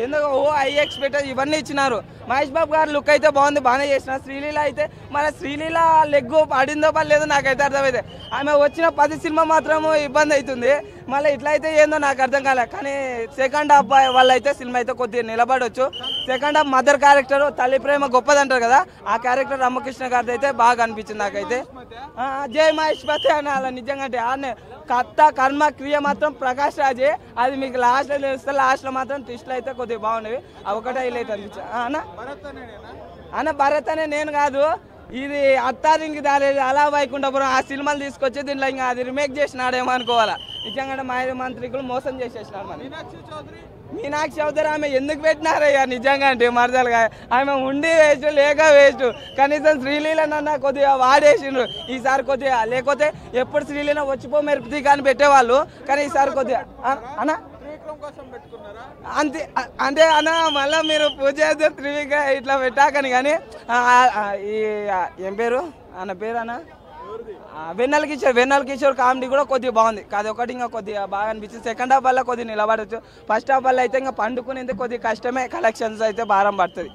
ఎందుకు high expected ఇవన్నీ ఇచ్చినారు. మహేష్ బాబు గారు లుక్ అయితే బాగుంది, బాగానే చేసిన. శ్రీలీల అయితే మన శ్రీలీల లెగ్ పడిందో పడలేదో నాకైతే అర్థమైతే. ఆమె వచ్చిన 10 సినిమా మాత్రం ఇబ్బంది అవుతుంది. మళ్ళీ ఇట్లా అయితే ఏందో నాకు అర్థం కాలే. కానీ సెకండ్ హాఫ్ వల్ల అయితే సినిమా అయితే కొద్దిగా నిలబడవచ్చు. సెకండ్ హాఫ్ మదర్ క్యారెక్టర్, తల్లి ప్రేమ గొప్పదంటారు కదా, ఆ క్యారెక్టర్ రామకృష్ణ గారిది అయితే బాగా అనిపించింది నాకైతే. జై మహేష్ పతి అని అలా నిజంగా అంటే ఆనే కర్త కర్మ క్రియ మాత్రం ప్రకాష్ రాజే. అది మీకు లాస్ట్లో తెలుస్తే, లాస్ట్లో మాత్రం ట్విస్ట్లు అయితే కొద్దిగా బాగున్నవి. అది ఒకటే హైలైట్ అనిపించా అన్న. భరత్ అనే నేను కాదు, ఇది అత్తారింకి దారేది అలా వైకుంఠపురం ఆ సినిమాలు తీసుకొచ్చి దీంట్లో ఇంకా అది రిమేక్ చేసినాడేమో అనుకోవాలా. నిజంగా మాయ మంత్రికులు మోసం చేసేసినారు. మరి మీనాక్షి చౌదరి ఆమె ఎందుకు పెట్టినారయ్యా నిజంగా అంటే మరదలుగా. ఆమె ఉండి వేస్ట్ లేక వేస్ట్. కనీసం శ్రీలీలనన్నా కొద్దిగా వాడేసిండ్రు ఈసారి కొద్దిగా. లేకపోతే ఎప్పుడు శ్రీలీల వచ్చిపో మెరుపుతి కానీ పెట్టేవాళ్ళు, కానీ ఈసారి కొద్దిగా అన్న అంతే అంటే అన్న. మళ్ళీ మీరు పూజ చేస్తే త్రివిక ఇట్లా పెట్టాకని. కానీ ఈ ఏం పేరు అన్న పేరు అన్న వెన్నెల కిషోర్ కామెడీ కూడా కొద్దిగా బాగుంది. అది ఒకటి ఇంకా కొద్దిగా బాగా అనిపించింది. సెకండ్ హాఫ్ వల్ల కొద్దిగా నిలబడవచ్చు. ఫస్ట్ హాఫ్ వల్ల అయితే ఇంకా పండుకునేది కొద్దిగా కష్టమే. కలెక్షన్స్ అయితే భారం పడుతుంది.